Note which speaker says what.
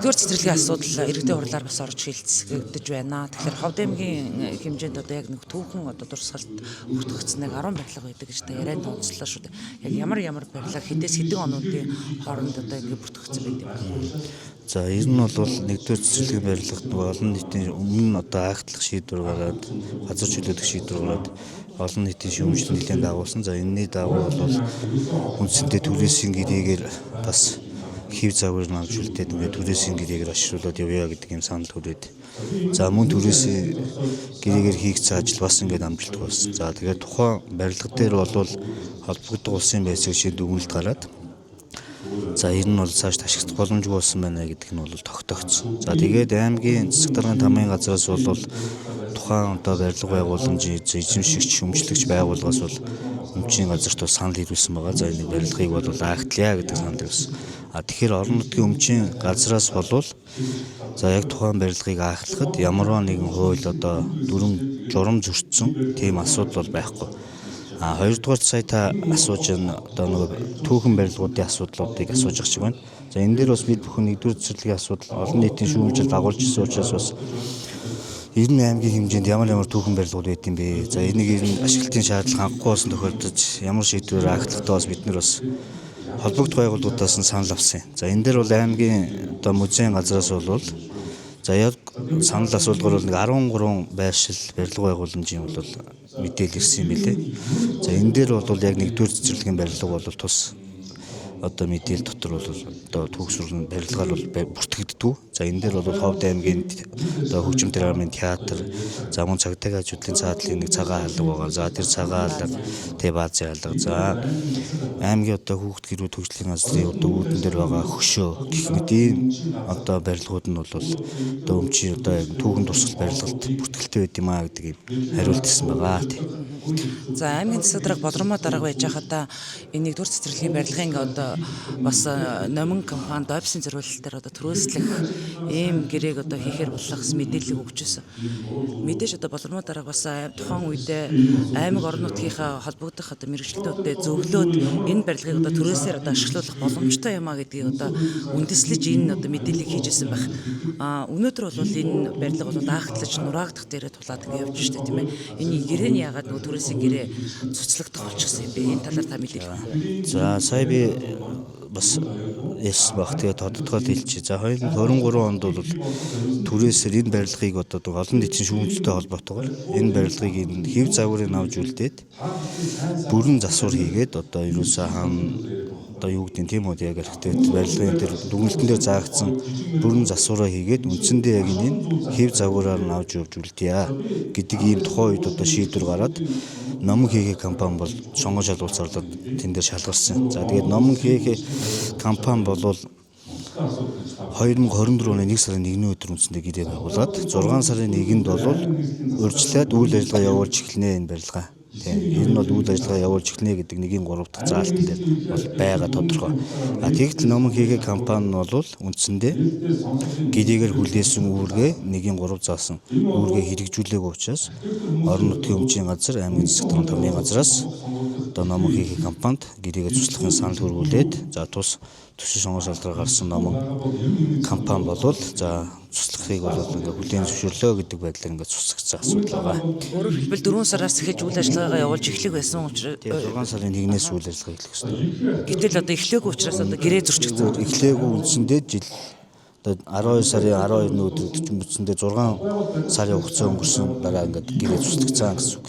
Speaker 1: нэгдүгээр цэцэрлэгийн асуудал иргэдийн хурлаар бас орж хилцэгдэж байна. Тэгэхээр Ховд аймгийн хэмжээнд одоо яг нэг түүхэн одоо дурсгалт бүртгэгдсэн нэг 10 барилга байдаг гэж та ярианд онцлоо шүү дээ. Яг ямар барилга хэдээс хэдэн онуудын хооронд одоо ингэ бүртгэгдсэн байд юм бэ?
Speaker 2: За ер нь бол нэгдүгээр цэцэрлэгийн барилгад нөгөө олон нийтийн өмнө одоо агтлах шийдвэр гаргаад газар чөлөөлөх шийдвэр гараад олон нийтийн шүүмжлэл нэлээд дагуулсан. За энэний дагуу бол үндсэндээ түрээсийн гэрээгээр бас хэв загвар навж үлдээд ингээд түрээсийн гэрээгээр ашиглуулад явъя гэдэг юм санал хүрээд. За мөн түрээсийн гэрээгээр хийгдсэн ажил бас ингээд амжилттай болсон. За тэгээд тухайн барилга дээр бол холбогдох улсын байцааг шийд өгүүлэлт гараад за ер нь бол цааш ашиглах боломжгүй болсон байна гэдэг нь бол тогтогдсон. За тэгээд аймгийн засаг даргын тамгын газраас бол тухайн одоо барилга байгууламжийн эзэмшигч шүүмжлэгч байгууллагаас бол өмчийн газарт бол санал ирүүлсэн байгаа. За энэ барилгыг бол агтлая гэдэг санал ирсэн. Тэгэхээр орон нутгийн өмчийн газраас болвол за яг тухайн барилгыг агтлахад ямарваа нэгэн хууль одоо дүрм журам зөрчсөн тийм асуудал бол байхгүй. Хоёрдугаар сая та асууж байна одоо нөгөө түүхэн барилгуудын асуудлуудыг асууж ах шиг байна. За энэ дээр бас бид бүхэн нэгдүгээр цэцэрлэгийн асуудал олон нийтийн шүүмжил дагуулж ирсэн учраас бас ер нь аймгийн хэмжээнд ямар түүхэн барилгууд байд юм бэ? За энийг ер нь ашиглалтын шаардлага хангахгүй болсон тохиолдолд ямар шийдвэр агтлахдаа бас бид нар бас холбогдох байгууллагуудаас нь санал авсан. За энэ дээр бол аймгийн одоо музейн газраас бол за яг санал асуулгаар бол нэг 13 байршил барилга байгууламжийн бол мэдээлэл ирсэн юм билээ. За энэ дээр бол яг нэгдүгээр цэцэрлэгийн барилга бол тус одоо мэдээлэл дотор бол одоо төгсрөл барилгаар бол бүртгэгддэг. За энэ дээр бол Ховд аймгийн одоо хөгжим драмын театр, за мөн цагдаагийн ажлын цаадлын нэг цагаан хаалга байгаа. За тэр цагаан хаалга, баазын хаалга. За аймгийн одоо хүүхд гэр бүл хөгжлийн газрын одоо үүдэн дээр байгаа хөшөө гэх мэт ийм одоо барилгууд нь бол одоо өмчийн одоо түүхэн дурсгал барилгалт бүртгэлтэй байд юм а гэдэг хариулт ирсэн байгаа тий.
Speaker 1: За аймгийн засаг дарга болромоо дарга байж хахада энэ нэгдүгээр цэцэрлэгийн барилгын одоо бас номин компанид офисын зориулалтаар одоо түрээслэх ийм гэрээг одоо хийхээр болох мэдээлэл өгч байсан. Мэдээж одоо болромоо дарга бас тухайн үедээ аймаг орон нутгийнхаа холбогдох одоо мэргэжилтүүдэд зөвлөөд энэ барилгыг одоо түрээсээр одоо ашиглуулах боломжтой юм а гэдгийг одоо үндэслэж энэ одоо мэдээллийг хийж ирсэн байх. Өнөөдөр бол энэ барилга бол агтлаж нураагдах дээрээ тулаад ингэ явж штэ тийм ээ. Энэ гэрээний ягаад нөгөө түрээсийн гэрээ цуцлагдах болчихсон юм бэ? Энэ талаар та мэдээлэл.
Speaker 2: За сая би бас яс баг тэгээд тодтогол хэлчихье. За 2023 онд бол түрээсээр энэ барилгыг одоо олон нийтийн шүүмжлэлтэй холбоотойгоор энэ барилгыг хэв загварыг авч үлдээд бүрэн засвар хийгээд одоо ерөөсөө хаана одоо юу гэдэг тийм үү яг хэрэгтэй барилгын дээр дүгнэлтэн дээр заагдсан бүрэн засвараа хийгээд үндсэндээ яг энэ хэв загвараар нь авч явж үлдээе гэдэг ийм тухайн үед одоо шийдвэр гараад номон хийхээ компани бол сонгон шалгуулсарлаад тэн дээр шалгарсан. За тэгээд номон хийхээ компани бол 2024 оны 1 сарын 1-ний өдөр үндсэндээ гэрээ байгуулад 6 сарын 1-нд бол урьдчилаад үйл ажиллагаа явуулж эхэлнэ энэ барилгаа. Тийм. Ер нь бол үйл ажиллагаа явуулж эхэлнэ гэдэг 1-3 дахь заалтан дээр бол байгаа тодорхой. Тэгтэл номон хийхээ компани нь бол үндсэндээ гэрээгээр хүлээсэн үүргээ 1-3 заасан үүргээ хэрэгжүүлээгүй учраас орон нутгийн өмчийн газар аймгийн засаг даргын тамгын газраас одоо номон хийхээ компанид гэрээгээ цуслахын санал хүргүүлээд за тус төсөл сонгон шалдраар гарсан номон компани болвол за цуслахыг бол ингээ хүлээн зөвшөөрлөө гэдэг байдлаар ингээ цуслагдсан асуудал байгаа.
Speaker 1: Өөрөөр хэлбэл 4 сараас эхэж үйл ажиллагаагаа явуулж эхлэх байсан учраас
Speaker 2: 6 сарын 1-ээс үйл ажиллагаа эхлэх ёстой.
Speaker 1: Гэтэл одоо эхлээгүй учраас одоо гэрээ зөрчигдсөн.
Speaker 2: Эхлээгүй үндсэндээ жил одоо 12 сарын 12-ны өдөр үндсэндээ 6 сарын хугацаа өнгөрсөн дараа ингээ гэрээ цуслагдсан гэсэн үг.